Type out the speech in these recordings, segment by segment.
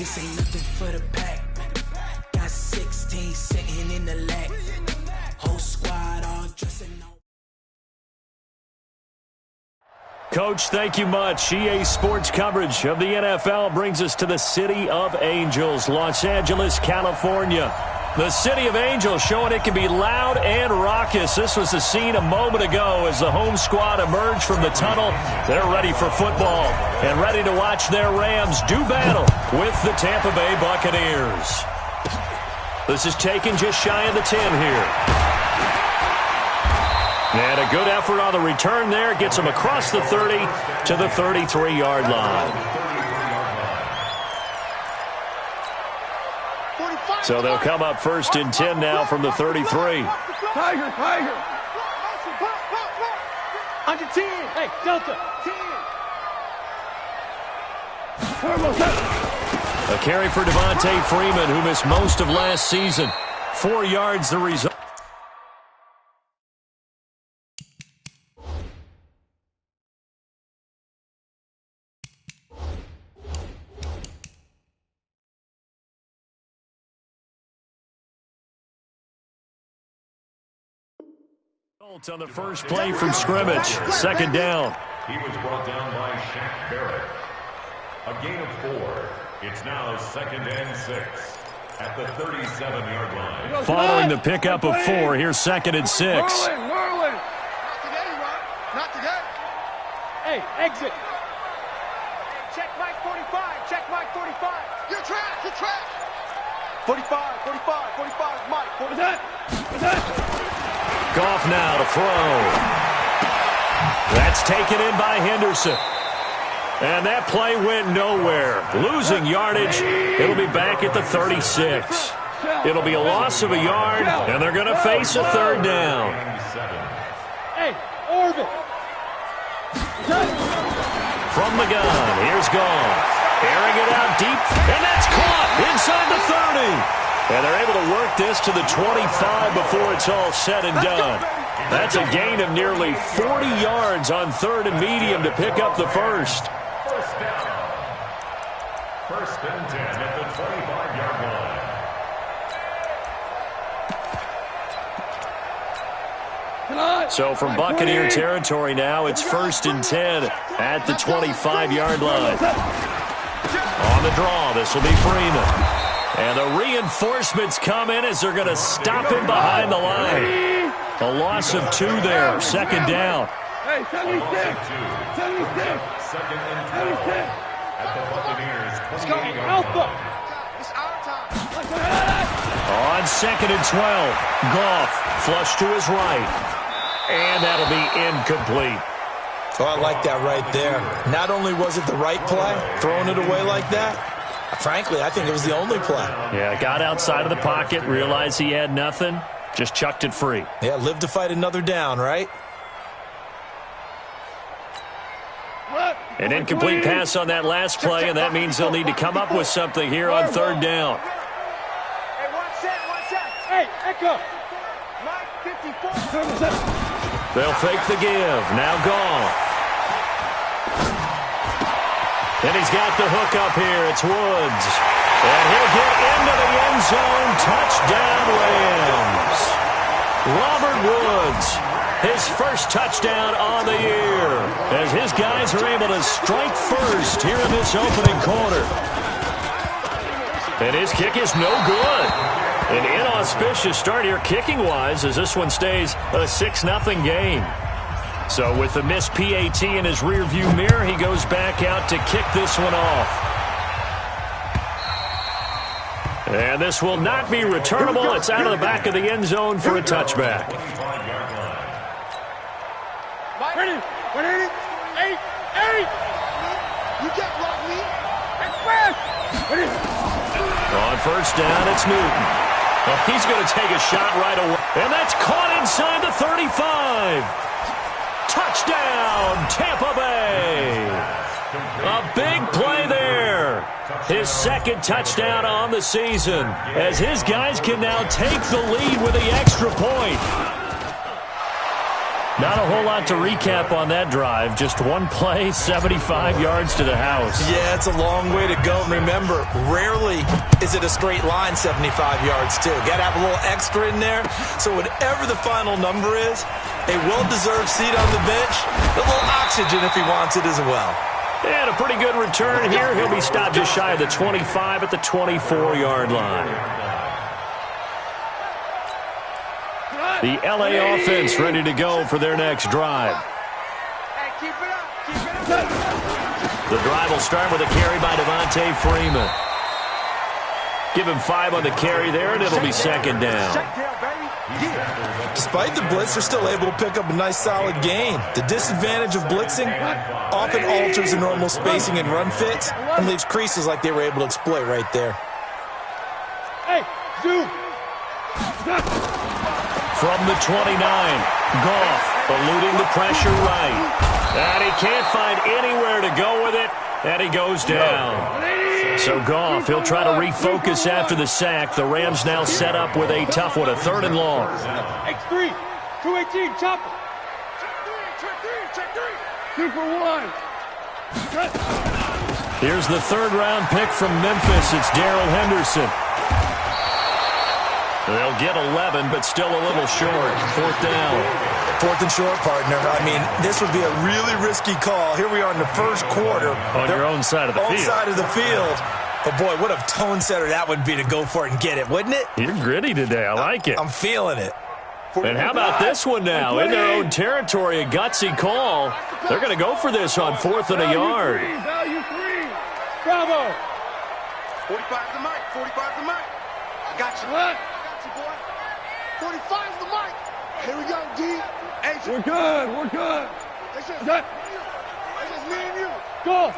This ain't nothing for the pack. Got 16 sitting in the lag. Whole squad all dressing up. Coach, thank you much. EA Sports coverage of the NFL brings us to the City of Angels, Los Angeles, California. The City of Angels showing it can be loud and raucous. This was the scene a moment ago as the home squad emerged from the tunnel. They're ready for football and ready to watch their Rams do battle with the Tampa Bay Buccaneers. This is taken just shy of the 10 here. And a good effort on the return there. Gets him across the 30 to the 33-yard line. So they'll come up first and 10 now from the 33. Tiger. Under 10. Hey, Delta. 10. A carry for Devontae Freeman, who missed most of last season. 4 yards the result. On the first play from scrimmage, second down. He was brought down by Shaq Barrett. A gain of 4. It's now 2nd and 6 at the 37-yard line. Following the pickup of 4, here's 2nd and 6. Merlin. Not today. Hey, exit. Check Mike 45. Check Mike 45. You're trash. 45, Mike. What's that? Goff now to throw. That's taken in by Henderson. And that play went nowhere. Losing yardage. It'll be back at the 36. It'll be a loss of a yard, and they're going to face a third down. Hey, orbit. From the gun, here's Goff. Airing it out deep, and that's caught inside the 30. And they're able to work this to the 25 before it's all said and done. That's a gain of nearly 40 yards on 3rd and medium to pick up the first. First down. 1st and 10 at the 25-yard line. So from Buccaneer territory now, it's 1st and 10 at the 25-yard line. On the draw, this will be Freeman. And the reinforcements come in as they're going to stop him behind the line. A loss of 2 there, 2nd down. Hey, 76. 2nd and 12 at the Buccaneers. Let's go, Alpha. It's our time. On 2nd and 12, Goff flush to his right. And that'll be incomplete. Oh, I like that right there. Not only was it the right play, throwing it away like that, frankly, I think it was the only play. Yeah, got outside of the pocket, realized he had nothing, just chucked it free. Yeah, live to fight another down, right? An incomplete pass on that last play, and that means they'll need to come up with something here on 3rd down. Hey, one set. Hey, Echo. Mike 54. They'll fake the give. Now Goff. And he's got the hook up here. It's Woods. And he'll get into the end zone. Touchdown, Rams. Robert Woods, his first touchdown on the year, as his guys are able to strike first here in this opening quarter. And his kick is no good. An inauspicious start here kicking-wise as this one stays a 6-0 game. So with the missed PAT in his rearview mirror, he goes back out to kick this one off. And this will not be returnable. It's out of the back of the end zone for a touchback. Ready? 8. You get block me. Ready? On 1st down, it's Newton. Well, he's going to take a shot right away. And that's caught inside the 35. Touchdown, Tampa Bay. A big play there. His 2nd touchdown on the season, as his guys can now take the lead with the extra point. Not a whole lot to recap on that drive. Just one play, 75 yards to the house. Yeah, it's a long way to go. And remember, rarely is it a straight line 75 yards, too. Got to have a little extra in there. So whatever the final number is, a well-deserved seat on the bench, a little oxygen if he wants it as well. And a pretty good return here. He'll be stopped just shy of the 25 at the 24-yard line. The LA offense ready to go for their next drive. Hey, keep it up. Keep it up. The drive will start with a carry by Devontae Freeman. Give him 5 on the carry there, and it'll be second down. Despite the blitz, they're still able to pick up a nice, solid gain. The disadvantage of blitzing often alters the normal spacing and run fits and leaves creases like they were able to exploit right there. Hey, Zoom. From the 29, Goff eluding the pressure right. And he can't find anywhere to go with it, and he goes down. So Goff, he'll try to refocus after the sack. The Rams now set up with a tough one, a 3rd and long. X3, 218, chop. Check 3. 2 for 1. Here's the 3rd-round pick from Memphis. It's Darrell Henderson. They'll get 11, but still a little short. 4th down. 4th and short, partner. I mean, this would be a really risky call. Here we are in the first quarter. On your own side of the field. Own side of the field. But, boy, what a tone setter that would be to go for it and get it, wouldn't it? You're gritty today. I like it. I'm feeling it. And how about this one now? In their own territory, a gutsy call. They're going to go for this on 4th and a yard. Value 3. Bravo. 45 the mic. 45 the mic. I got you. What? Boy. 45's the mic. Here we go, D. Hey, we're good. We're good. It's just me and you. Go.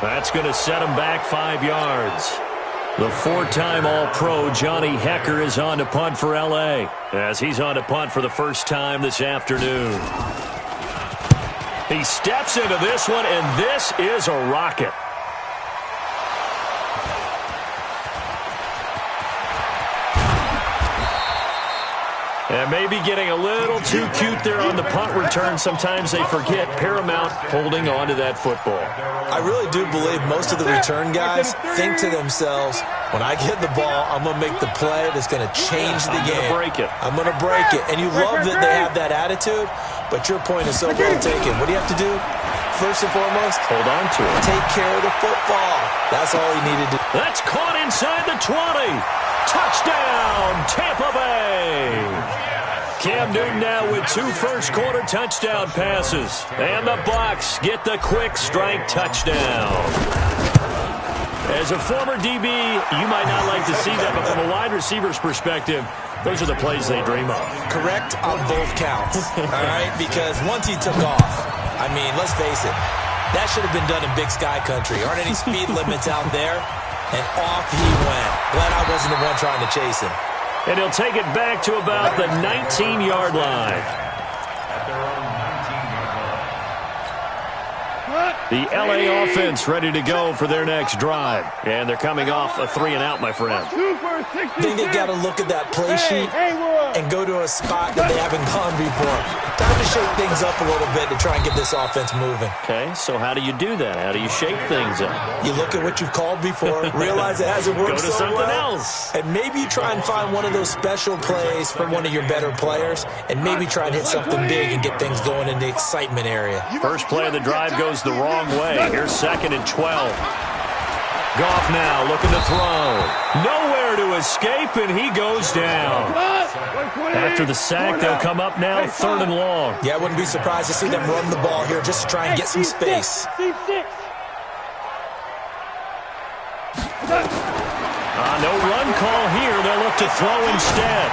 That's going to set him back 5 yards. The 4-time All-Pro Johnny Hekker is on to punt for L.A. as he's on to punt for the first time this afternoon. He steps into this one, and this is a rocket. And maybe getting a little too cute there on the punt return. Sometimes they forget paramount holding on to that football. I really do believe most of the return guys think to themselves, when I get the ball, I'm going to make the play that's going to change the game. I'm going to break it. And you love that they have that attitude, but your point is so well taken. What do you have to do? First and foremost, hold on to it. Take care of the football. That's all he needed to do. That's caught inside the 20. Touchdown, Tampa Bay. Cam Newton now with 2 first-quarter touchdown passes. And the Bucs get the quick strike touchdown. As a former DB, you might not like to see that, but from a wide receiver's perspective, those are the plays they dream of. Correct on both counts, all right? Because once he took off, I mean, let's face it, that should have been done in Big Sky Country. Aren't any speed limits out there? And off he went. Glad I wasn't the one trying to chase him. And he'll take it back to about the 19-yard line. The L.A. offense ready to go for their next drive. And they're coming off a 3-and-out, my friend. I think they got to look at that play sheet and go to a spot that they haven't gone before. Time to shake things up a little bit to try and get this offense moving. Okay, so how do you do that? How do you shake things up? You look at what you've called before, realize it hasn't worked so so something well, else. and maybe you try and find one of those special plays from one of your better players, and maybe try and hit something big and get things going in the excitement area. First play of the drive goes the wrong way. Here's 2nd and 12. Goff now looking to throw. Nowhere to escape, and he goes down. After the sack, they'll come up now 3rd and long. Yeah, I wouldn't be surprised to see them run the ball here just to try and get some space. No run call here. They'll look to throw instead.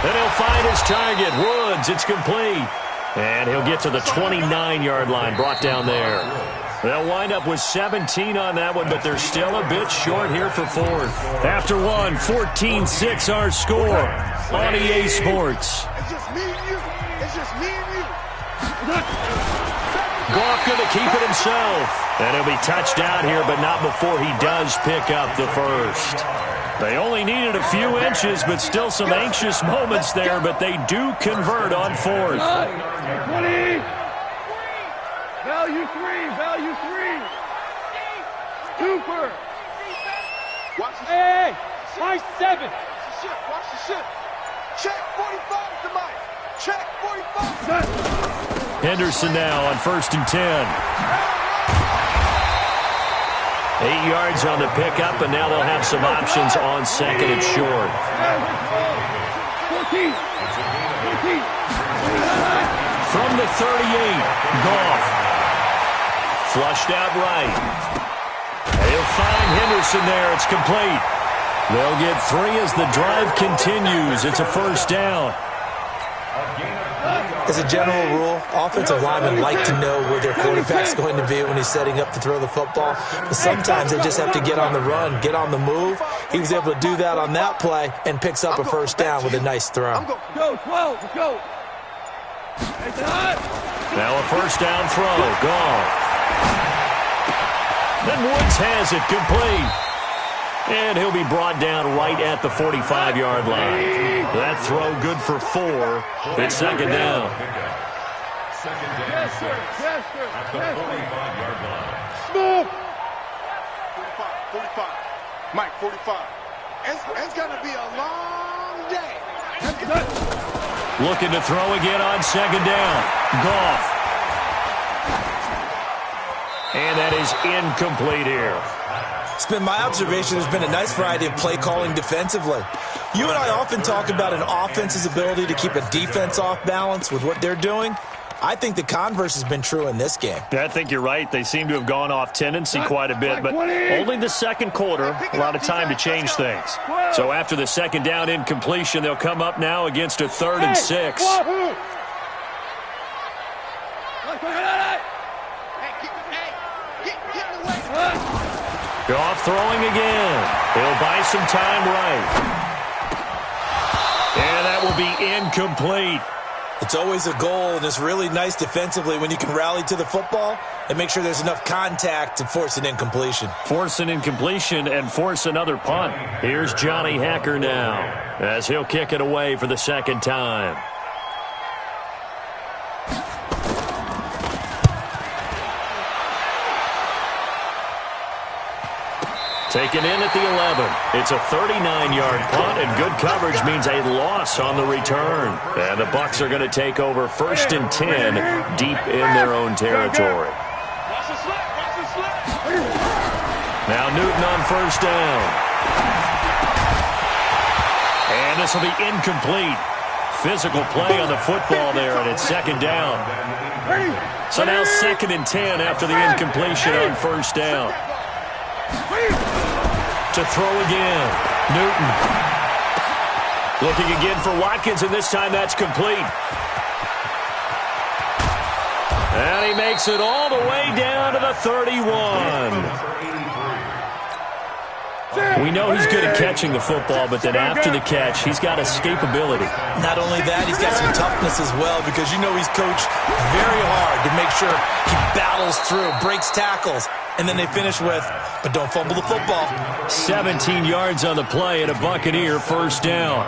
And he'll find his target. Woods, it's complete. And he'll get to the 29-yard line, brought down there. They'll wind up with 17 on that one, but they're still a bit short here for 4th. After one, 14-6 our score on EA Sports. It's just me and you. It's just me and you. Goff going to keep it himself. And he'll be touched out here, but not before he does pick up the first. They only needed a few inches, but still some anxious moments there, but they do convert on fourth. 20. Value three. Super. Watch the hey, watch 7. Watch the shit. Check 45 to Mike. Check 45. Henderson now on 1st and 10. 8 yards on the pickup, and now they'll have some options on 2nd and short. 14. From the 38, Goff. Flushed out right. They'll find Henderson there. It's complete. They'll get 3 as the drive continues. It's a 1st down. As a general rule, offensive linemen like to know where their quarterback's going to be when he's setting up to throw the football. But sometimes they just have to get on the run, get on the move. He was able to do that on that play and picks up a 1st down with a nice throw. Go, 12, let's go. Now a 1st down throw. Gone. Then Woods has it complete. And he'll be brought down right at the 45-yard line. That throw good for 4. It's 2nd down. Second down, 6 at the 45-yard line. Smooth. 45. Mike, 45. It's going to be a long day. Looking to throw again on 2nd down. Goff. And that is incomplete here. It's been my observation there's been a nice variety of play calling defensively. You and I often talk about an offense's ability to keep a defense off balance with what they're doing. I think the converse has been true in this game. I think you're right. They seem to have gone off tendency quite a bit, but only the 2nd quarter, a lot of time to change things. So after the 2nd down incompletion, they'll come up now against a 3rd and 6. Goff throwing again. He'll buy some time right. And that will be incomplete. It's always a goal, and it's really nice defensively when you can rally to the football and make sure there's enough contact to force an incompletion. Force an incompletion and force another punt. Here's Johnny Hacker now as he'll kick it away for the 2nd time. Taken in at the 11. It's a 39-yard punt, and good coverage means a loss on the return. And the Bucs are going to take over 1st and 10 deep in their own territory. Now Newton on 1st down. And this will be incomplete. Physical play on the football there, and it's 2nd down. So now 2nd and 10 after the incompletion on 1st down. To throw again. Newton. Looking again for Watkins, and this time that's complete. And he makes it all the way down to the 31. We know he's good at catching the football, but then after the catch, he's got escapability. Not only that, he's got some toughness as well, because you know he's coached very hard to make sure he battles through, breaks tackles, and then they finish with, but don't fumble the football. 17 yards on the play and a Buccaneer 1st down.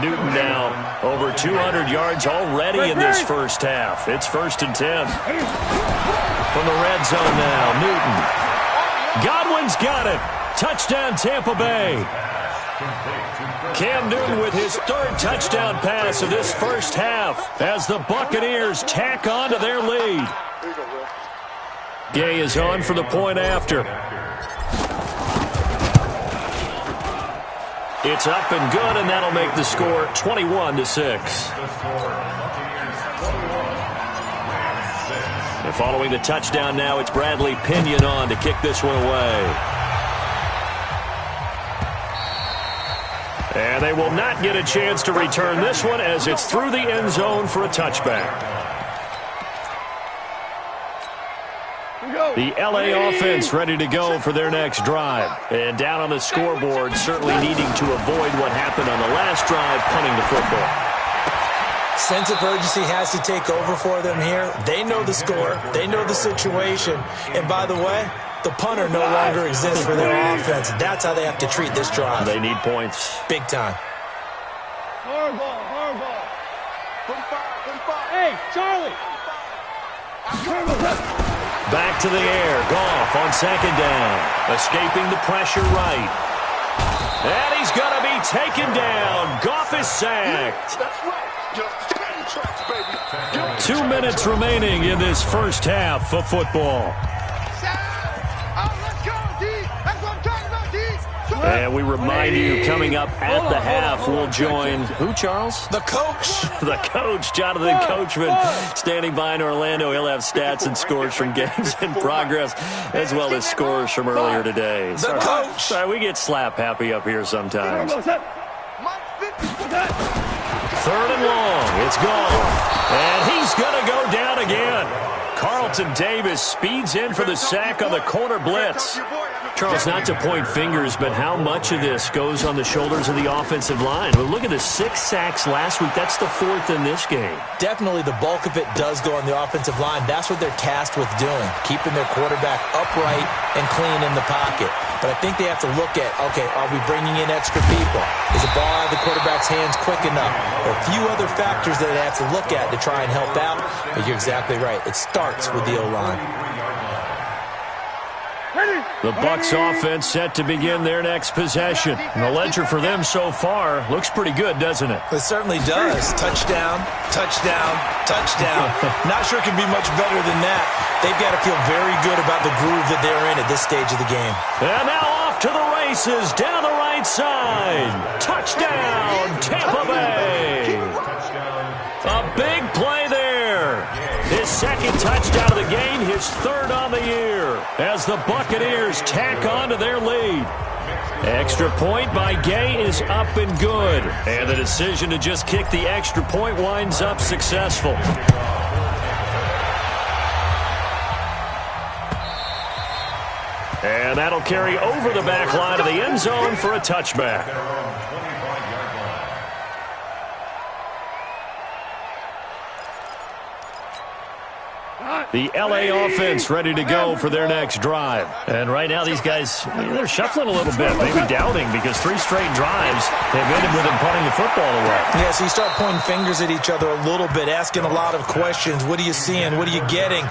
Newton now over 200 yards already in this 1st half. It's 1st and 10. From the red zone now, Newton. Godwin's got it. Touchdown, Tampa Bay. Cam Newton with his 3rd touchdown pass of this 1st half as the Buccaneers tack on to their lead. Gay is on for the point after. It's up and good, and that'll make the score 21-6. And following the touchdown now, it's Bradley Pinion on to kick this one away. And they will not get a chance to return this one as it's through the end zone for a touchback. The LA offense ready to go for their next drive. And down on the scoreboard, certainly needing to avoid what happened on the last drive, punting the football. Sense of urgency has to take over for them here. They know the score. They know the situation. And by the way, the punter no longer exists for their offense. That's how they have to treat this drive. They need points. Big time. Hard ball, hard ball. 45. Hey, Charlie. Back to the air. Goff on second down. Escaping the pressure right. And he's going to be taken down. Goff is sacked. That's right. Just 10 tracks, baby. 2 minutes remaining in this first half of football. Let's go, D. That's what I'm talking about, D. And we remind you, coming up at the half, we'll join who, Charles? The coach. The coach, Jonathan Coachman, standing by in Orlando. He'll have stats and scores from games in progress, as well as scores from earlier today. The coach. Sorry, we get slap happy up here sometimes. 3rd and long. It's gone. And he's going to go down again. Carlton Davis speeds in for the sack on the corner blitz. Charles, not to point fingers, but how much of this goes on the shoulders of the offensive line? Well, look at the 6 sacks last week. That's the 4th in this game. Definitely the bulk of it does go on the offensive line. That's what they're tasked with doing, keeping their quarterback upright and clean in the pocket. But I think they have to look at, okay, are we bringing in extra people? Is the ball out of the quarterback's hands quick enough? There are a few other factors that they have to look at to try and help out. But you're exactly right. It starts with the O-line. The Bucs offense set to begin their next possession. And the ledger for them so far looks pretty good, doesn't it? It certainly does. Touchdown, touchdown, touchdown. Not sure it can be much better than that. They've got to feel very good about the groove that they're in at this stage of the game. And now off to the races down the right side. Touchdown, Tampa Bay. A big play there. His second touchdown of the game, his 3rd on the year, as the Buccaneers tack on to their lead. Extra point by Gay is up and good. And the decision to just kick the extra point winds up successful. And that'll carry over the back line of the end zone for a touchback. The L.A. offense ready to go for their next drive. And right now these guys, they're shuffling a little bit, maybe doubting, because 3 straight drives have ended with them punting the football away. Yeah, so you start pointing fingers at each other a little bit, asking a lot of questions. What are you seeing? What are you getting?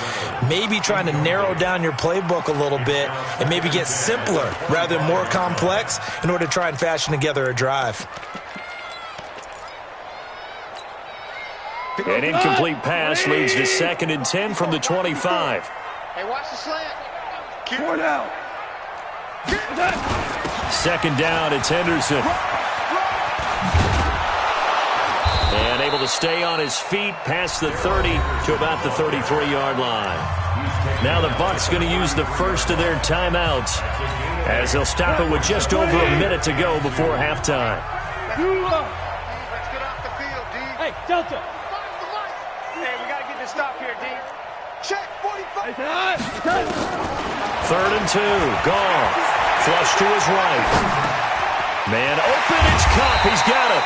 Maybe trying to narrow down your playbook a little bit and maybe get simpler rather than more complex in order to try and fashion together a drive. An incomplete pass leads to 2nd and 10 from the 25. Hey, watch the slant. Keep it out. 2nd down, it's Henderson. And able to stay on his feet past the 30 to about the 33-yard line. Now the Bucs going to use the first of their timeouts, as they'll stop it with just over a minute to go before halftime. Let's get off the field, D. Hey, Delta. Hey, we got to get this stop here, D. Check, 45. 3rd and 2, Goff. Flush to his right. Man open, it's Kupp. He's got it.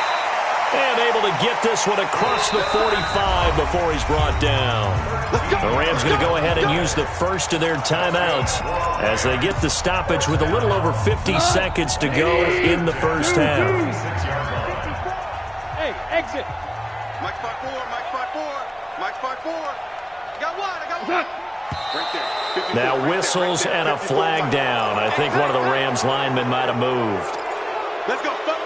And able to get this one across the 45 before he's brought down. The Rams going to go ahead and use the first of their timeouts as they get the stoppage with a little over 50 seconds to go in the first half. Hey, exit. Mike 5-4, Mike 5-4. Mike 5-4. Got one, I got one. Right there. 54, Now right whistles there, and a flag down. I think one of the Rams linemen might have moved. Let's go, folks.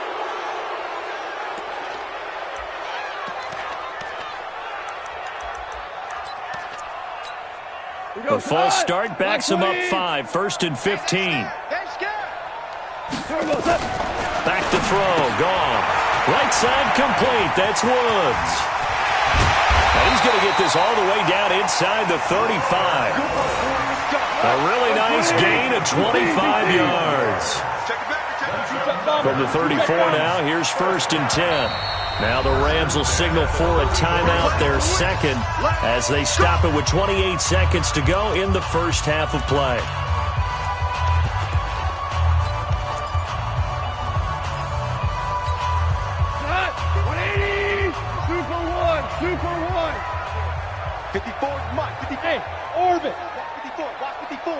The false start backs him up 5, 1st and 15. Back to throw, Goff. Right side complete, that's Woods. And he's going to get this all the way down inside the 35. A really nice gain of 25 yards. From the 34 now, here's 1st and 10. Now the Rams will signal for a timeout, their second, as they stop it with 28 seconds to go in the first half of play. Super one. 54, Mike, 54. Hey, Orbit. Walk 54, walk 54.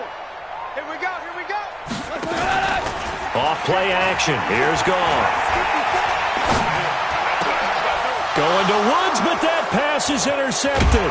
Here we go, here we go. Off play action. Here's Goff. Going to Woods, but that pass is intercepted.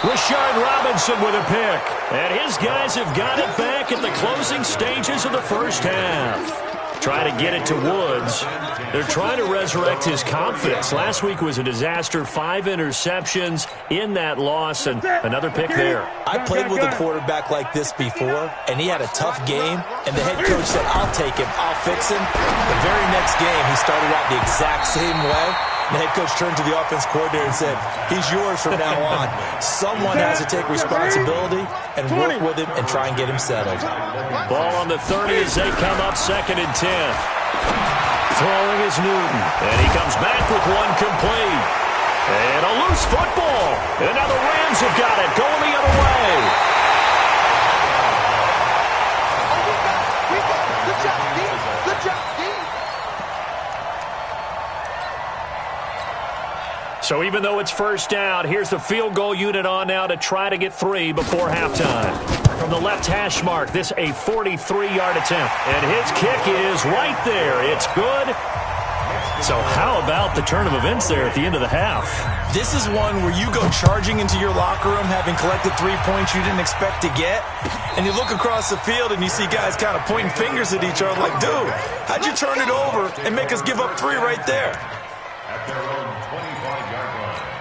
Rashard Robinson with a pick. And his guys have got it back at the closing stages of the first half. Try to get it to Woods. They're trying to resurrect his confidence. Last week was a disaster. 5 interceptions in that loss, and another pick there. I played with a quarterback like this before, and he had a tough game, and the head coach said, I'll take him, I'll fix him. The very next game, he started out the exact same way. The head coach turned to the offense coordinator and said, he's yours from now on. Someone has to take responsibility and work with him and try and get him settled. Ball on the 30 as they come up 2nd and 10. Throwing is Newton, and he comes back with one complete. And a loose football. And now the Rams have got it, going the other way. We got it. Good job, D. Good job, D. So even though it's first down, here's the field goal unit on now to try to get 3 before halftime. From the left hash mark, this a 43-yard attempt. And his kick is right there. It's good. So how about the turn of events there at the end of the half? This is one where you go charging into your locker room having collected 3 points you didn't expect to get, and you look across the field and you see guys kind of pointing fingers at each other like, dude, how'd you turn it over and make us give up 3 right there? At their own 25-yard line.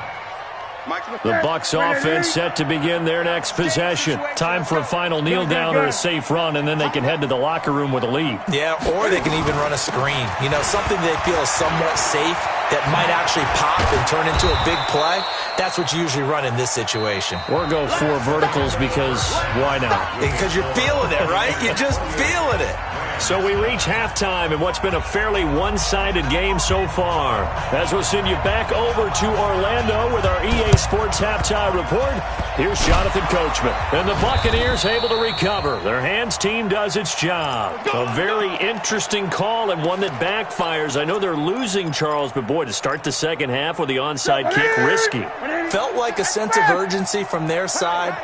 The Bucs offense set to begin their next possession. Time for a final kneel down or a safe run, and then they can head to the locker room with a lead. Yeah, or they can even run a screen. You know, something they feel is somewhat safe that might actually pop and turn into a big play. That's what you usually run in this situation. Or go 4 verticals because why not? Because you're feeling it, right? You're just feeling it. So we reach halftime in what's been a fairly one-sided game so far. As we'll send you back over to Orlando with our EA Sports Halftime Report, here's Jonathan Coachman. And the Buccaneers able to recover. Their hands team does its job. A very interesting call and one that backfires. I know they're losing, Charles, but boy, to start the second half with the onside kick, risky. Felt like a sense of urgency from their side,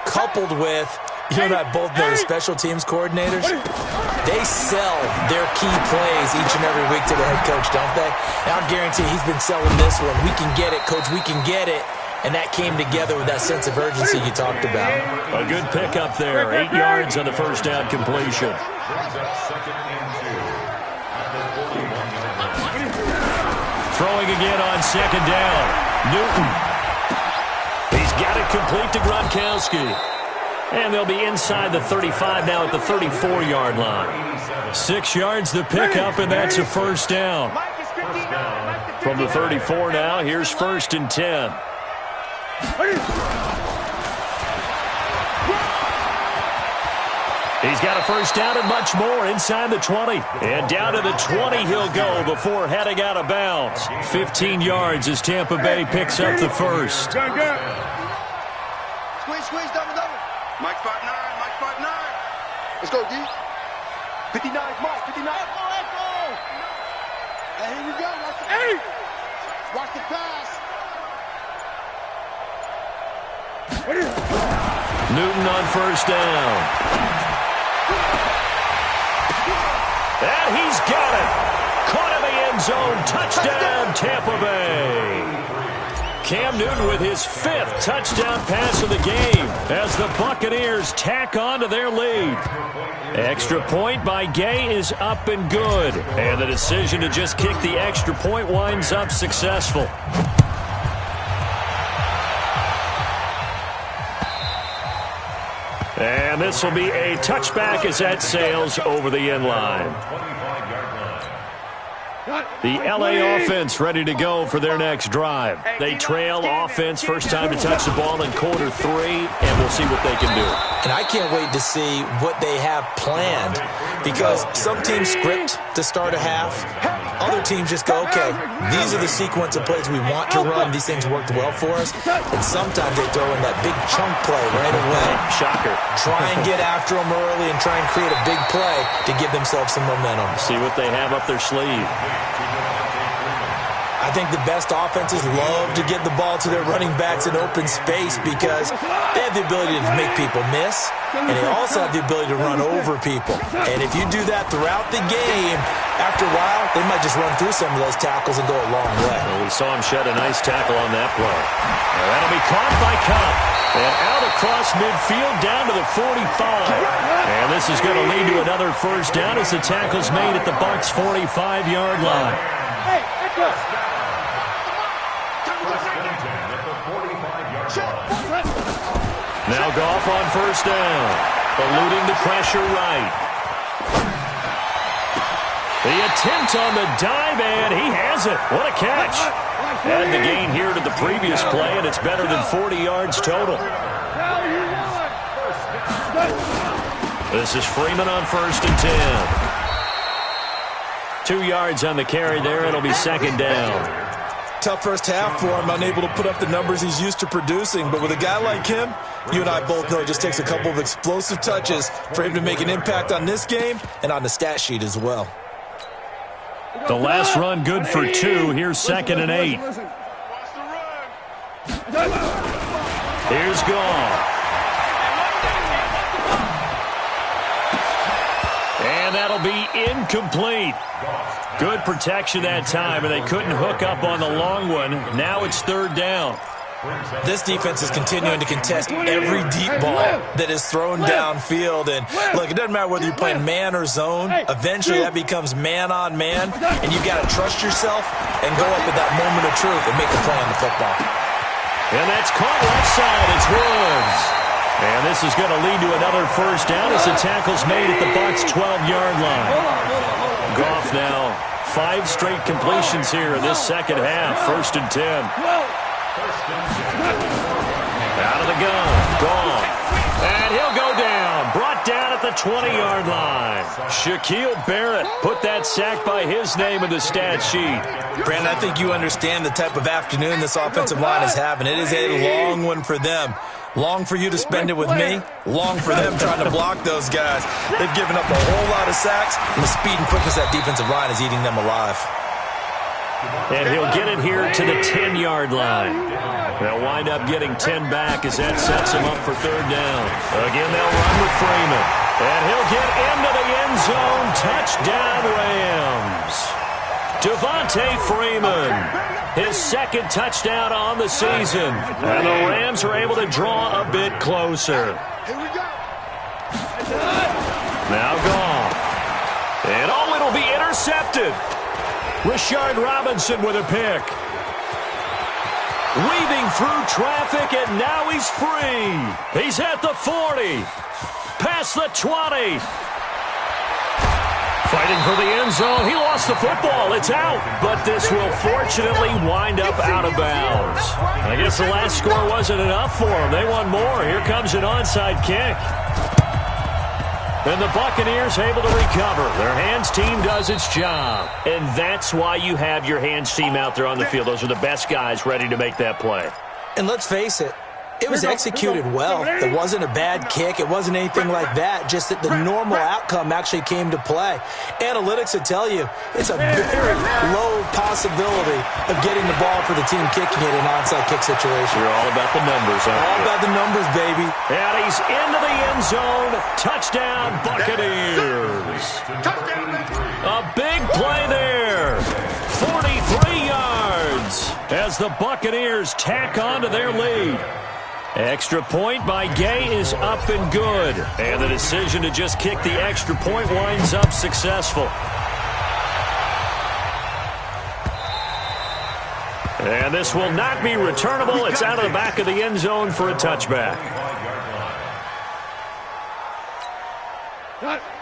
coupled with, you and I both know the special teams coordinators. They sell their key plays each and every week to the head coach, don't they? And I'll guarantee he's been selling this one. We can get it, coach, we can get it. And that came together with that sense of urgency you talked about. A good pickup there. 8 yards on the first down completion. Throwing again on second down. Newton. He's got it complete to Gronkowski. And they'll be inside the 35 now at the 34-yard line. 6 yards the pickup, and that's a first down. From the 34 now, here's 1st and 10. He's got a first down and much more inside the 20. And down to the 20 he'll go before heading out of bounds. 15 yards as Tampa Bay picks up the first. Squeeze, double. Mike 5'9", Mike 5'9". Let's go, D. 59, Mike, 59. Echo. And here we go. Watch the pass. Newton on first down. And he's got it. Caught in the end zone. Touchdown, Tampa Bay. Cam Newton with his 5th touchdown pass of the game as the Buccaneers tack on to their lead. Extra point by Gay is up and good. And the decision to just kick the extra point winds up successful. And this will be a touchback as that sails over the end line. The LA offense ready to go for their next drive. They trail offense, first time to touch the ball in quarter 3, and we'll see what they can do. And I can't wait to see what they have planned, because some teams script to start a half. Other teams just go, okay, these are the sequence of plays we want to run. These things worked well for us. And sometimes they throw in that big chunk play right away. Shocker. Try and get after them early and try and create a big play to give themselves some momentum. See what they have up their sleeve. I think the best offenses love to get the ball to their running backs in open space because they have the ability to make people miss, and they also have the ability to run over people. And if you do that throughout the game, after a while, they might just run through some of those tackles and go a long way. Well, we saw him shed a nice tackle on that play. And that'll be caught by Cup. And out across midfield down to the 45. And this is going to lead to another first down as the tackle's made at the Bucs' 45-yard line. Hey, let's go. Now Goff on first down. Eluding the pressure right. The attempt on the dive, and he has it. What a catch. Add the gain here to the previous play, and it's better than 40 yards total. This is Freeman on first and 10. 2 yards on the carry there. It'll be second down. Tough first half for him, unable to put up the numbers he's used to producing. But with a guy like him, you and I both know it just takes a couple of explosive touches for him to make an impact on this game and on the stat sheet as well. The last run good for 2. Here's second and 8. Here's Goff. And that'll be incomplete. Good protection that time, and they couldn't hook up on the long one. Now it's third down. This defense is continuing to contest every deep ball that is thrown downfield. And look, it doesn't matter whether you're playing man or zone. Eventually that becomes man on man, and you've got to trust yourself and go up at that moment of truth and make a play on the football. And that's caught left side. It's Woods. And this is going to lead to another first down as the tackle's made at the Bucs' 12-yard line. Goff now 5 straight completions here in this second half. First and 10. Out of the gun. Goff. And he'll go down. Brought down at the 20-yard line. Shaquille Barrett put that sack by his name in the stat sheet. Brandon, I think you understand the type of afternoon this offensive line is having. It is a long one for them. Long for you to spend it with me. Long for them trying to block those guys. They've given up a whole lot of sacks, and the speed and quickness of that defensive line is eating them alive. And he'll get it here to the 10-yard line. They'll wind up getting 10 back as that sets him up for third down. Again, they'll run with Freeman. And he'll get into the end zone. Touchdown, Rams. Devontae Freeman, his second touchdown on the season. And the Rams are able to draw a bit closer. Here we go. Now Goff. And it'll be intercepted. Rashard Robinson with a pick. Weaving through traffic, and now he's free. He's at the 40. Past the 20. Fighting for the end zone. He lost the football. It's out. But this will fortunately wind up out of bounds. I guess the last score wasn't enough for them. They want more. Here comes an onside kick. And the Buccaneers able to recover. Their hands team does its job. And that's why you have your hands team out there on the field. Those are the best guys ready to make that play. And let's face it, it was executed well. It wasn't a bad kick. It wasn't anything like that. Just that the normal outcome actually came to play. Analytics will tell you it's a very low possibility of getting the ball for the team kicking it in an onside kick situation. You're all about the numbers, aren't you? All about the numbers, baby. And he's into the end zone. Touchdown, Buccaneers. A big play there. 43 yards as the Buccaneers tack on to their lead. Extra point by Gay is up and good. And the decision to just kick the extra point winds up successful. And this will not be returnable. It's out of the back of the end zone for a touchback.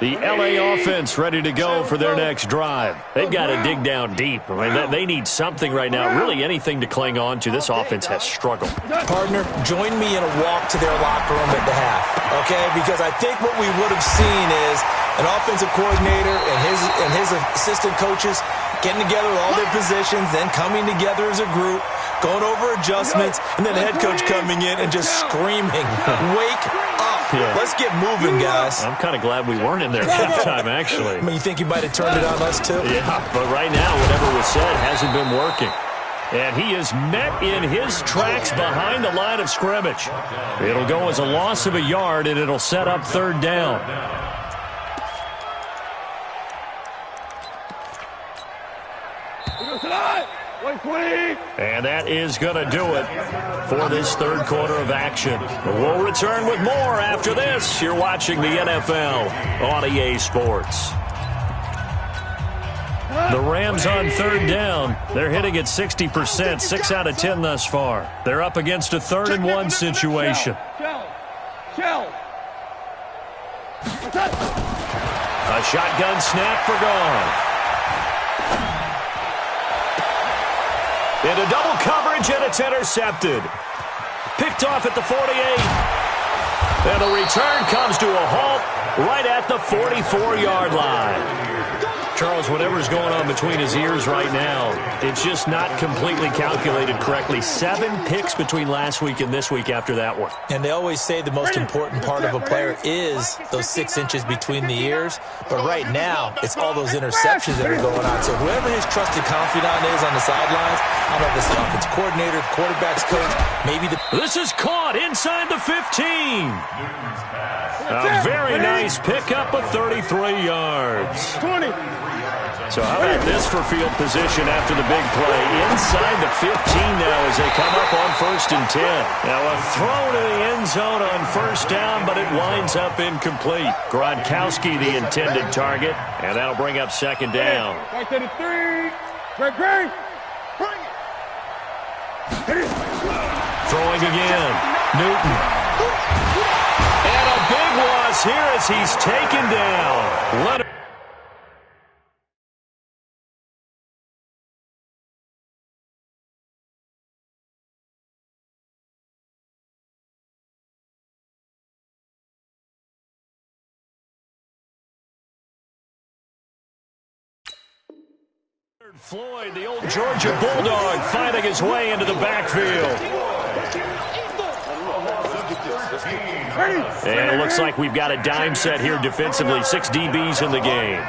The L.A. offense ready to go for their next drive. They've got to dig down deep. I mean, they need something right now, really anything to cling on to. This offense has struggled. Partner, join me in a walk to their locker room at the half, okay? Because I think what we would have seen is an offensive coordinator and his assistant coaches getting together with all their positions, then coming together as a group, going over adjustments, and then the head coach coming in and just screaming, wake up. Yeah. Let's get moving, guys. I'm kind of glad we weren't in there at halftime, actually. I mean, you think you might have turned it on us, too? Yeah, but right now, whatever was said hasn't been working. And he is met in his tracks behind the line of scrimmage. It'll go as a loss of a yard, and it'll set up third down. And that is going to do it for this third quarter of action. We'll return with more after this. You're watching the NFL on EA Sports. The Rams on third down. They're hitting at 60%, 6 out of 10 thus far. They're up against a 3rd and 1 situation. A shotgun snap for Goff. Into double coverage, and it's intercepted. Picked off at the 48. And the return comes to a halt right at the 44-yard line. Charles, whatever's going on between his ears right now, it's just not completely calculated correctly. 7 picks between last week and this week after that one. And they always say the most important part of a player is those 6 inches between the ears. But right now, it's all those interceptions that are going on. So whoever his trusted confidant is on the sidelines, I don't know if it's the offensive coordinator, quarterback's coach, maybe the... This is caught inside the 15. A very nice pickup of 33 yards. 20. So how about this for field position after the big play? Inside the 15 now as they come up on 1st and 10. Now a throw to the end zone on 1st down, but it winds up incomplete. Gronkowski the intended target, and that'll bring up 2nd down. Back to the 3. Bring it. Throwing again. Newton. And a big loss here as he's taken down. Leonard. Floyd, the old Georgia Bulldog, fighting his way into the backfield. And it looks like we've got a dime set here defensively. 6 DBs in the game.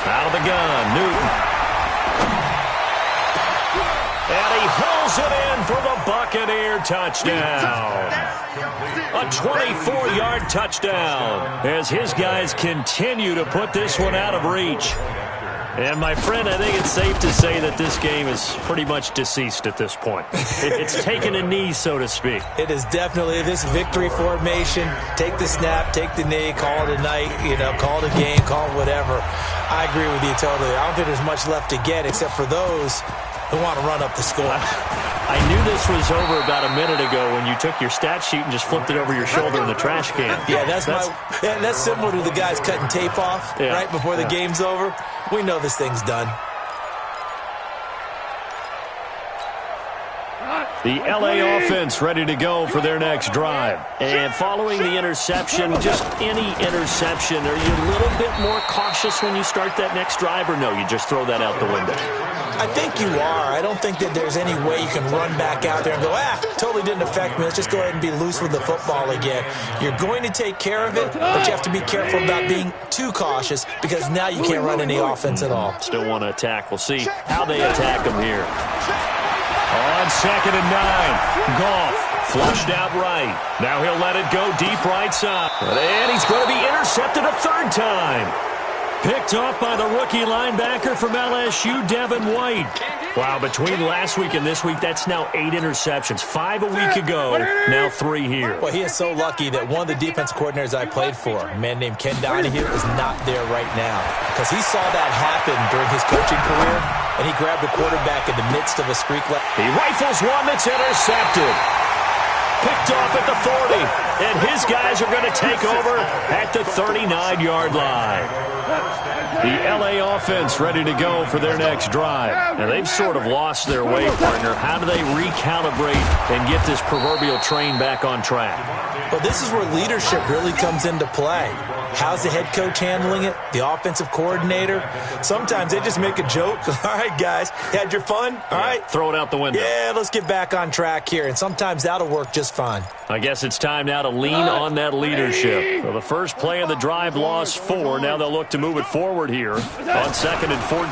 Out of the gun, Newton. And he hauls it in for the Buccaneer touchdown. A 24-yard touchdown as his guys continue to put this one out of reach. And, my friend, I think it's safe to say that this game is pretty much deceased at this point. It's taken a knee, so to speak. It is definitely this victory formation. Take the snap, take the knee, call it a night, call it a game, call it whatever. I agree with you totally. I don't think there's much left to get except for those who want to run up the score. I knew this was over about a minute ago when you took your stat sheet and just flipped it over your shoulder in the trash can. Yeah, that's similar to the guys cutting tape off right before the game's over. We know this thing's done. The LA offense ready to go for their next drive. And following the interception, just any interception, are you a little bit more cautious when you start that next drive, or no, you just throw that out the window? I think you are. I don't think that there's any way you can run back out there and go, totally didn't affect me. Let's just go ahead and be loose with the football again. You're going to take care of it, but you have to be careful about being too cautious because now you can't run any offense at all. Still want to attack. We'll see how they attack them here. On 2nd and 9, Goff flushed out right. Now he'll let it go deep right side. And he's going to be intercepted a 3rd time. Picked off by the rookie linebacker from LSU, Devin White. Wow, between last week and this week, that's now 8 interceptions. 5 a week ago, now 3 here. Well, he is so lucky that one of the defense coordinators I played for, a man named Ken Donahue, is not there right now. Because he saw that happen during his coaching career, and he grabbed the quarterback in the midst of a streak. He rifles one that's intercepted. Picked off at the 40, and his guys are going to take over at the 39-yard line. The LA offense ready to go for their next drive. Now, they've sort of lost their way, partner. How do they recalibrate and get this proverbial train back on track? Well, this is where leadership really comes into play. How's the head coach handling it? The offensive coordinator? Sometimes they just make a joke. All right, guys, had your fun? All right. Throw it out the window. Yeah, let's get back on track here, and sometimes that'll work just fine. I guess it's time now to lean on that leadership. So the first play of the drive lost 4. Now they'll look to move it forward here on 2nd and 14.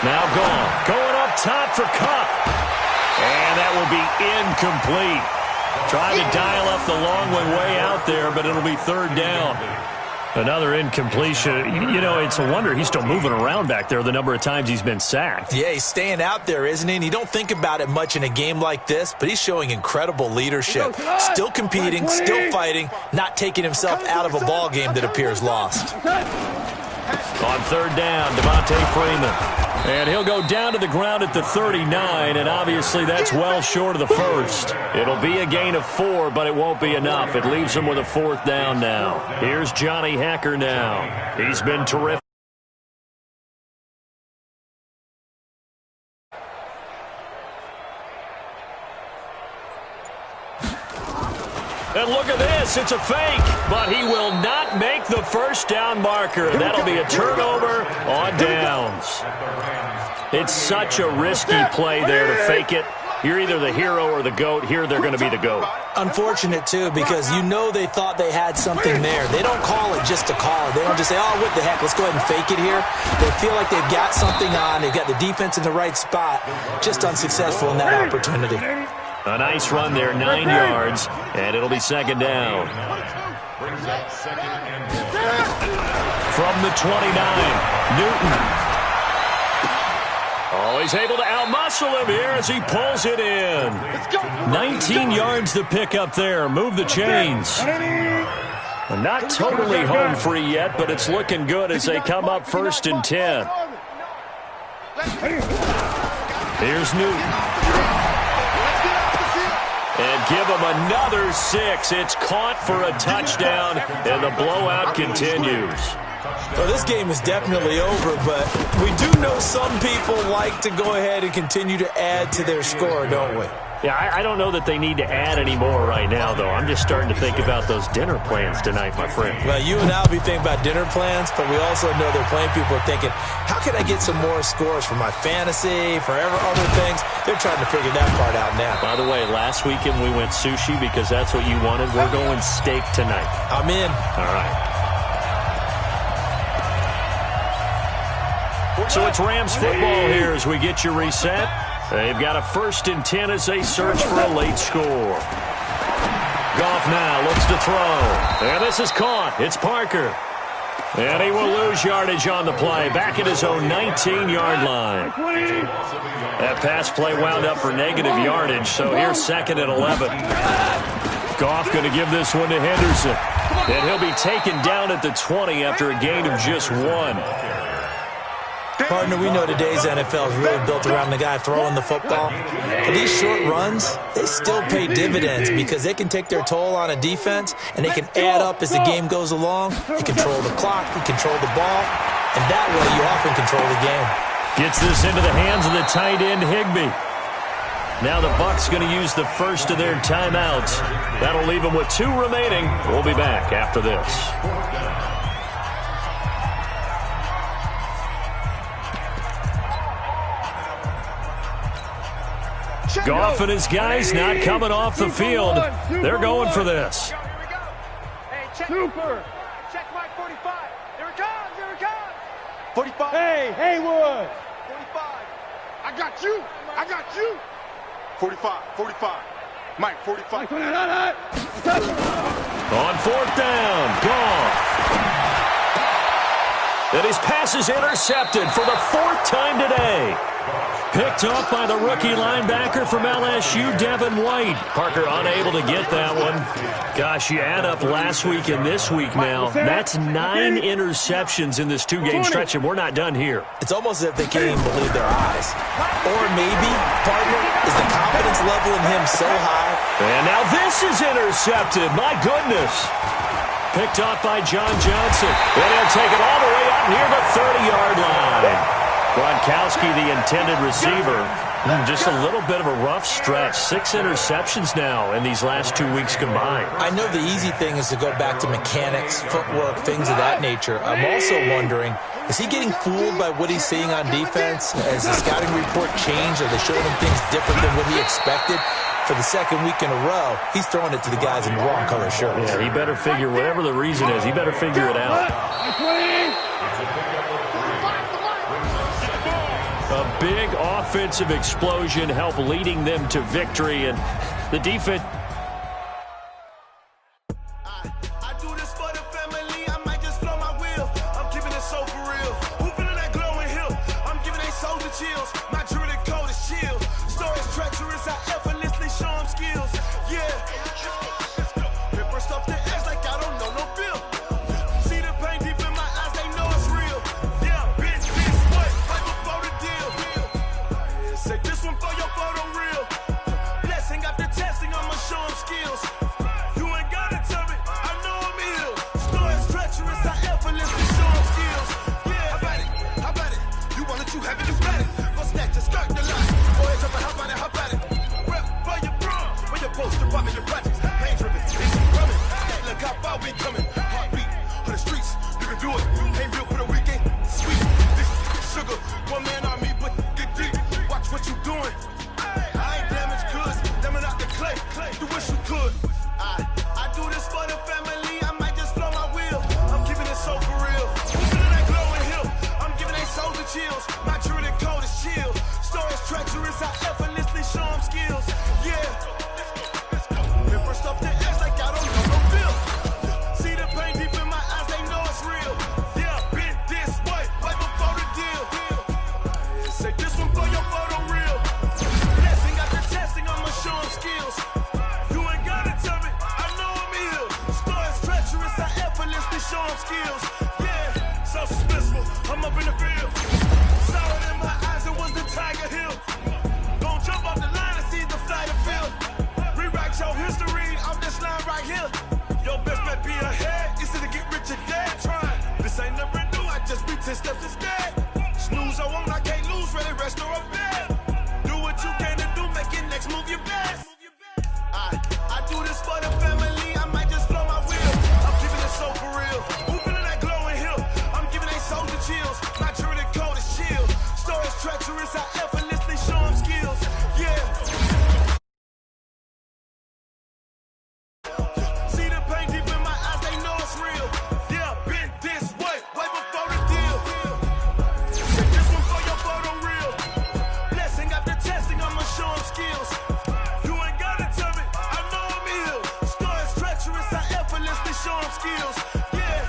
Now gone. Going up top for Cup. And that will be incomplete. Trying to dial up the long one way out there, but it'll be 3rd down. Another incompletion. You know, it's a wonder he's still moving around back there the number of times he's been sacked. Yeah, he's staying out there, isn't he? And you don't think about it much in a game like this, but he's showing incredible leadership. Still competing, still fighting, not taking himself out of a ball game that appears lost. On 3rd down, Devontae Freeman. And he'll go down to the ground at the 39, and obviously that's well short of the first. It'll be a gain of 4, but it won't be enough. It leaves him with a 4th down now. Here's Johnny Hacker now. He's been terrific. And look at this, it's a fake, but he will not make the first down marker. That'll be a turnover on downs. It's such a risky play there to fake it. You're either the hero or the GOAT. Here they're going to be the GOAT. Unfortunate, too, because you know they thought they had something there. They don't call it just to call it. They don't just say, oh, what the heck, let's go ahead and fake it here. They feel like they've got something on. They've got the defense in the right spot. Just unsuccessful in that opportunity. A nice run there, 9 yards, and it'll be 2nd down. From the 29, Newton. Oh, he's able to outmuscle him here as he pulls it in. 19 yards to pick up there. Move the chains. Not totally home free yet, but it's looking good as they come up 1st and 10. Here's Newton. And give him another 6. It's caught for a touchdown, and the blowout continues. Well, this game is definitely over, but we do know some people like to go ahead and continue to add to their score, don't we? Yeah, I don't know that they need to add any more right now, though. I'm just starting to think about those dinner plans tonight, my friend. Well, you and I will be thinking about dinner plans, but we also know they're playing people are thinking, how can I get some more scores for my fantasy, for other things? They're trying to figure that part out now. By the way, last weekend we went sushi because that's what you wanted. We're going steak tonight. I'm in. All right. So it's Rams football here as we get you reset. They've got a 1st and 10 as they search for a late score. Goff now looks to throw. And this is caught. It's Parker. And he will lose yardage on the play. Back at his own 19-yard line. That pass play wound up for negative yardage, so here's 2nd and 11. Goff going to give this one to Henderson. And he'll be taken down at the 20 after a gain of just 1. Partner, we know today's NFL is really built around the guy throwing the football. But these short runs, they still pay dividends because they can take their toll on a defense, and they can add up as the game goes along. You control the clock, you control the ball, and that way you often control the game. Gets this into the hands of the tight end, Higbee. Now the Bucs going to use the first of their timeouts. That'll leave them with 2 remaining. We'll be back after this. Goff and his guys not coming off the field. They're going for this. Super. Check Mike 45. Here it comes. Here it comes. 45. Hey, Haywood. 45. I got you. I got you. 45. 45. Mike 45. On 4th down, Goff. And his pass is intercepted for the 4th time today. Picked up by the rookie linebacker from LSU, Devin White. Parker unable to get that one. Gosh, you add up last week and this week now. That's 9 interceptions in this 2-game stretch, and we're not done here. It's almost as if they can't even believe their eyes. Or maybe, partner, is the confidence level in him so high? And now this is intercepted. My goodness. Picked up by John Johnson. And he'll take it all the way out near the 30-yard line. Gronkowski, the intended receiver, Just a little bit of a rough stretch. 6 interceptions now in these last 2 weeks combined. I know the easy thing is to go back to mechanics, footwork, things of that nature. I'm also wondering, is he getting fooled by what he's seeing on defense? Has the scouting report changed? Are they showing him things different than what he expected? For the second week in a row, he's throwing it to the guys in the wrong color shirts. Yeah, he better figure, whatever the reason is, he better figure it out. A big offensive explosion helped leading them to victory, and the defense... I do this for the family, I might just blow my wheel. I'm keeping it so for real. Who feeling that glowing hill? I'm giving they soldier chills. My jewelry code is chill. Stories treacherous, I effortlessly show them skills. Yeah. Paper stuff the edge like I don't know no bill. See the pain deep in my eyes, they know it's real. Yeah, bitch, this what? Right before the deal. Say this one for your photo real. Blessing after testing, I'ma show them skills. You ain't gotta tell me, I know I'm ill. Stories treacherous, I effortlessly show them skills. Yeah, how about it? You want it, you have it, you got it. Go snatch it, start the line. Go ahead, jump it, how about it? Rep for your bro. When your post, your your projects, pain driven, it's coming. Hey, look how far we coming. Heartbeat on the streets, you can do it. Ain't real for the weekend, sweet. This sugar, one man on me, but get deep. Watch what you doing. I ain't damaged goods, damn out the clay. You wish you could. I do this for the family, I might just blow my wheel. I'm keeping it so for real. Who feeling that glowing hill? I'm giving they soldier chills. My jewelry code is chill. Stories treacherous, I effortlessly show them skills. Yeah. Paper stuff the edge like I don't know no bill. See the pain deep in my eyes, they know it's real. Yeah, been this way, right before the deal. Say this one for your photo real. Blessing after testing, I'ma show them skills. You ain't gotta tell me, I know I'm ill. Stories treacherous, I effortlessly show them skills. Yeah, so suspenseful, I'm up in the field. Saw it in my eyes, it was the Tiger Hill. Don't jump off the line and see the fly the field. Rewrite your history off this line right here. Your best bet be ahead, instead of get rich or dead. Try, this ain't never new, I just be 10 steps instead. Snooze I won't, I can't lose, ready, rest or a bed. Do what you can to do, make it next move your best. I do this for the family, I might just blow my wheel. I'm keeping it so for real. Who feeling that glowing hill? I'm giving they soldier chills. My jewelry code is chill. Stories treacherous, I effortlessly show them skills. Yeah. See the pain deep in my eyes, they know it's real. Yeah, been this way, right before the deal. Say this one for your photo real. Blessing after testing, I'ma show them skills. You ain't gotta tell me, I know I'm ill. Stories treacherous, I effortlessly show them skills. Yeah.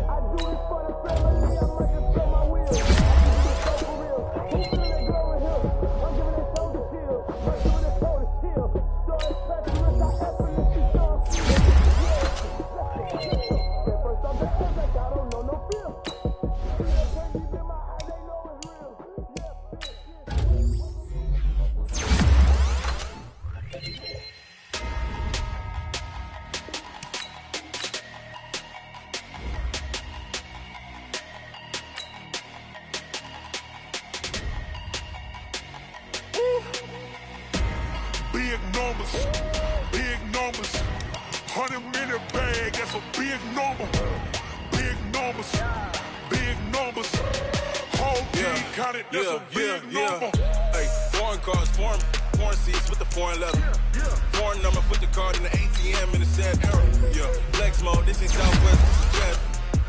I do this for the family, I might just blow my wheel. I'm keeping it so for real. Who feeling that glowing hill? I'm giving it soldier chill. My jewelry code is chill. Stories treacherous, I effortlessly show them skills. Yeah. First off the edge like I don't know no feel. See the pain deep in my eyes, they know it's real. Big numbers, big numbers. 100-minute bag, that's a big number. Big numbers, big numbers. Whole team counted, that's a big number. Hey, foreign cars, foreign seats with the foreign leather. Foreign number, put the card in the ATM in the sad era. Yeah, flex mode, this ain't Southwest, this is Jet.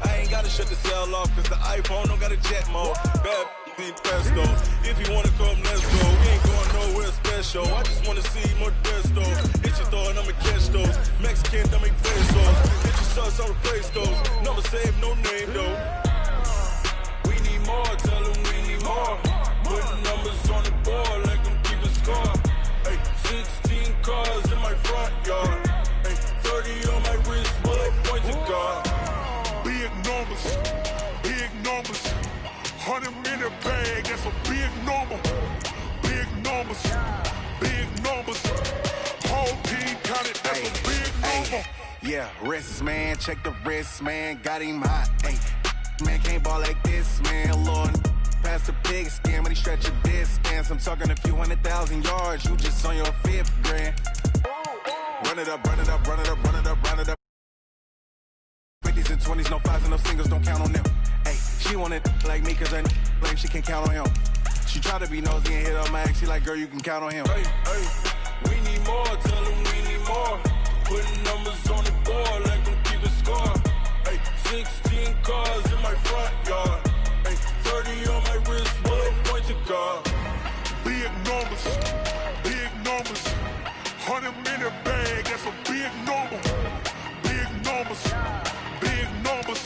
I ain't gotta shut the cell off, cause the iPhone don't got a jet mode. Bad need pesto. If you wanna come, let's go. We ain't going nowhere special. I just wanna see more desto. Hit your throw and I'ma catch those. Mexican, I make pesos. Hit your sauce, I'll replace those. Number save, no name though. We need more, tell them we need more. Putting numbers on the board like I'm keeping score. Hey, 16 cars in my front yard. Hey, 30 on my wrist, bullet points of God. Big numbers, big numbers. 100-minute bag, that's a big number. Big numbers, big numbers. Whole team counted, that's a big number. Yeah, wrist man, check the wrist man, got him hot. Ay, man can't ball like this, man. Lord, past the big scam, but he really stretch your distance. I'm talking a few 100,000 yards. You just on your 5th grand. Run it up, run it up, run it up, run it up, run it up. 50s and 20s, no 5s and no singles, don't count on them. Hey, she wanted like me cause her blame, she can't count on him. She tried to be nosy and hit up my ex, she like, girl, you can count on him. Hey, we need more, tell them we need more. Putting numbers on the board like I'm keeping score. Hey, 16 cars in my front yard. Hey, 30 on my wrist, bullet point to God. Big numbers, big numbers. 100-minute bag, that's a big number. Big numbers, big numbers.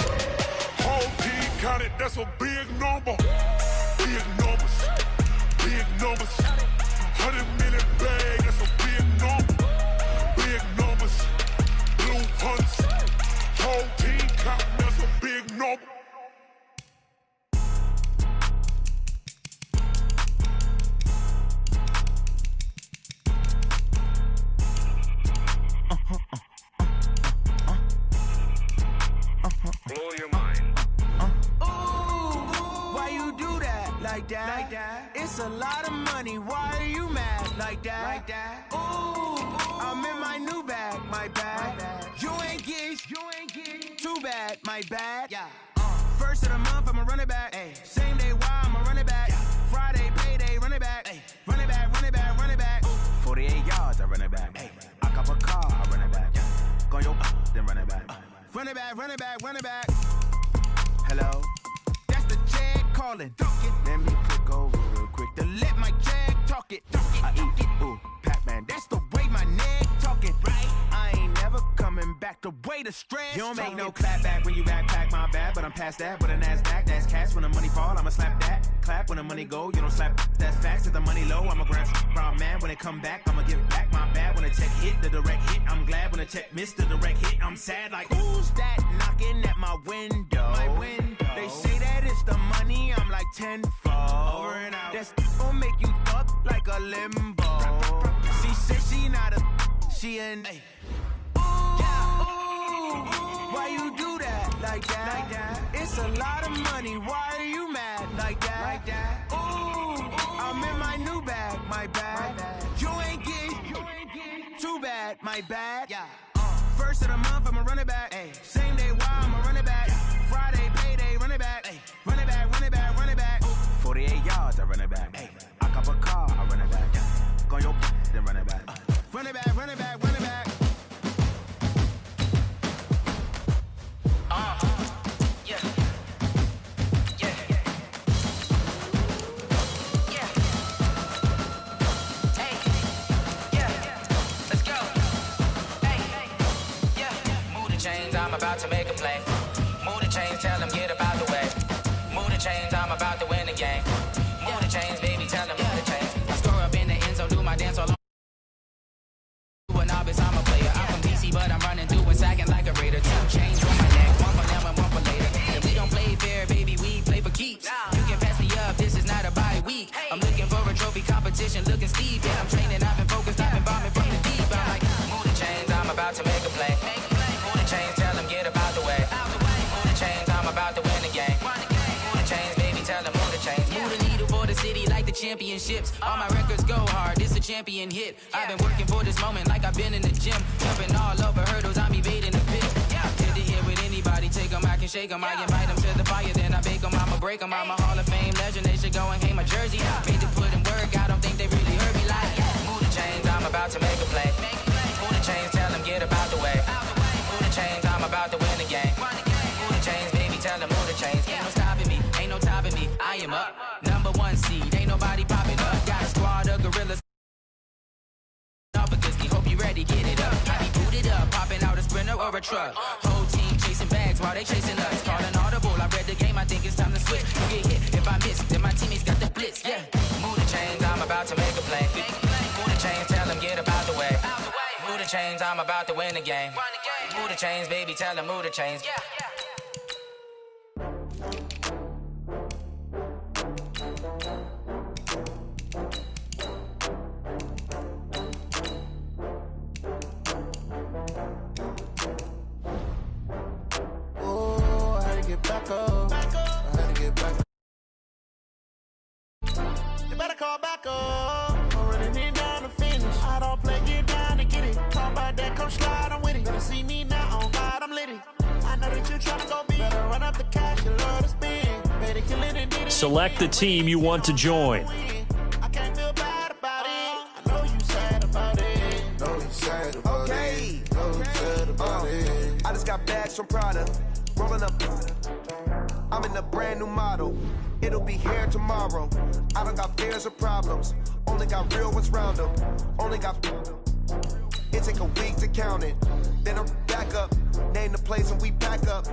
Whole team counted, that's a big number. Big numbers, big numbers. 100-minute bag, that's a big number. Big numbers, blue hunts. Whole team counting, that's a big number. Blow your mind. Why you do that like that? It's a lot of money. Why are you mad like that? Ooh, I'm in my new bag, my bad. You ain't get too bad, my bad. Yeah. First of the month, I'ma run it back. Ay. Same day, why I'ma run it back. Yeah. Friday, payday, run it back. Ay. Run it back, run it back, run it back. 48 yards, I run it back. Ay. I cop a car, I run it back. Yeah. Go your then run it back. Run it back, run it back, run it back. Hello? That's the jag calling. Let me click over real quick to let my jag talk it. I eat it, ooh, Pac-Man. That's the way my neck talking, right? I ain't never coming back the way the stress. You don't make no clap back when you backpack, my bad, but I'm past that. With a NASDAQ, that's cash. When the money fall, I'ma slap that. Clap when the money go, you don't slap. That's facts. If the money low, I'ma grab brown man. When it come back, I'ma give back my bad. When the check hit, the direct hit, I'm glad. When the check missed the direct hit, I'm sad. Like, who's that knocking at my window? My window. They say that it's the money, I'm like tenfold. Over and out. That's gon' make you up like a limbo. She said she not a, she an. Ooh, why you do that like that? It's a lot of money, why are you mad like that? Ooh, I'm in my new bag, my bad. You ain't get too bad, my bad. Yeah. First of the month, I'ma run it back. Ay. Same day, why I'ma run it back. Friday, payday, run it back. Ay. Run it back, run it back, run it back. 48 yards, I run it back. Ay. I cop a car, I run it back. Go your then run it back. Run it back, run it back, run it back. Yeah. Yeah. Yeah. Hey. Yeah. Let's go. Hey. Yeah. Move the chains, I'm about to make a play. Move the chains, tell them get about the way. Move the chains, I'm about to win the game. Move the chains, baby, tell them move the chains. I score up in the end zone, do my dance all on. A novice, I'm a player. I'm from DC, but I'm running through and sacking like a raider. 2 chains on my neck, one for them and one for later. And we don't play fair, baby, we play for keeps. You can pass me up, this is not a bye week. I'm looking for a trophy competition, looking steep. Yeah, I'm training, I've been focused, I've been bombing from the deep. I'm like, move the chains, I'm about to make a play. Move the chains, tell them get about the way. Move the chains, I'm about to win the game. Move the chains, baby, tell them move the chains. Move the needle for the city like the championships. All my records go hard, this a champion hit. I've been working for this moment like I've been in the gym. Jumping all over hurdles, I'm evading the pit. Did it here with anybody, take them, I can shake them. I invite them to the fire, then I bake them, I'ma break them. I'm a Hall of Fame legend, they should go and hang my jersey. Made to put in work, I don't think they really heard me like, move the chains, I'm about to make a play. Move the chains, tell them get about the way. Move the chains, I'm about to win the game. Move the chains, baby, tell them move the chains. Ain't no stopping me, ain't no topping me, I am up. Number 1 seed, ain't nobody popping up. Got a squad of gorillas. Hope you ready, get it up. I be booted up, popping out a Sprinter or a truck. Whole team chasing bags while they chasing us. Calling audible, I read the game, I think it's time to switch. You get hit, if I miss, then my teammates got the blitz, yeah. Move the chains, I'm about to make a play. Move the chains, tell them get about the way. Move the chains, I'm about to win the game. Move the chains, baby, tell them move the chains. Back up. I had to get back up. better call back up. I'm running it down to finish. I don't play, get down to get it. Talk about that, come slide, I'm with it. Better see me now, on God, I'm litty. I know that you tryna go big. Better run up the cash, you love to spend. Better kill it and did it. Select the team you want to join. I can't feel bad about it. I know you sad about it. Know you sad about it. Know you sad about it. I just got bags from Prada. Rolling up. I'm in a brand new model. It'll be here tomorrow. I don't got fears or problems. Only got real ones round them. Only got. It take a week to count it. Then I'm back up. Name the place and we pack up.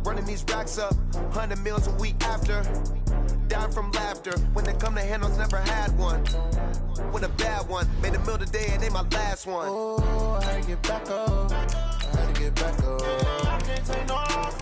Running these racks up. 100 meals a week after. Down from laughter. When they come to handles, never had one. With a bad one. Made a meal today and they my last one. Oh, I had to get back up. I had to get back up. I can't take no off.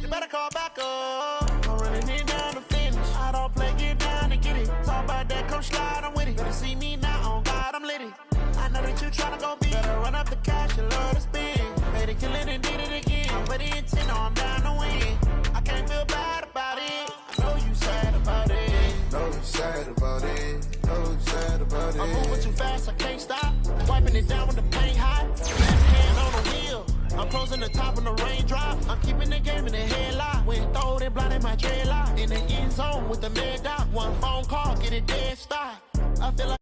You better call back up. I'm running it down to finish. I don't play, get down to get it. Talk about that, come slide, I'm with it. Better see me now, on God, I'm litty. I know that you tryna go big. Better run up the cash, you love to spend. Better kill it and did it again. I'm ready and 10, I'm down to win. I can't feel bad about it. I know you sad about it. Know you sad about it. Know you sad about it. I'm moving too fast, I can't stop. Wiping it down with the paint hot. Left hand on the wheel. I'm closing the top when the raindrop. I'm keeping the game in the headlock. When throwed and blinded my dreadlock. In the end zone with the mad dot. One phone call, get it dead stop. I feel like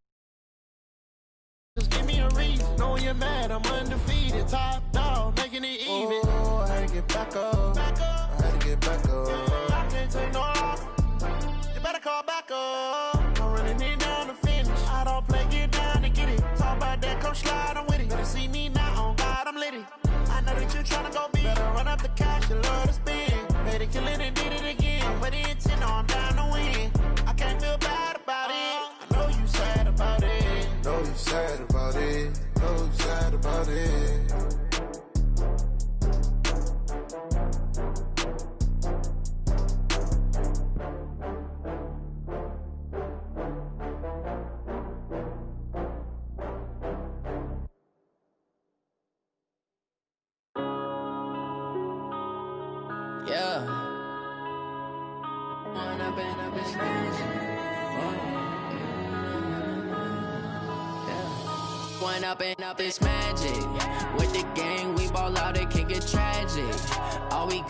just give me a reason. Knowing you're mad, I'm undefeated. Top dog, making it even. Oh, I had to get back up. I had to get back up. I can't take no off. You better call back up. I'm running it down to finish. I don't play, get down to get it. Talk about that, come slide, I'm with it. Better see me now, on God, I'm litty. I know that you tryna go big. Better run up the cash, you love to spend. Better kill it and did it again. I'm ready and 10, I'm down to win. I can't feel bad about it. I know you sad about it. Know you sad about it. Know you sad about it. Yeah. Wanna be a bitch One up and up, it's magic. With the gang, we ball out, it can get tragic. All we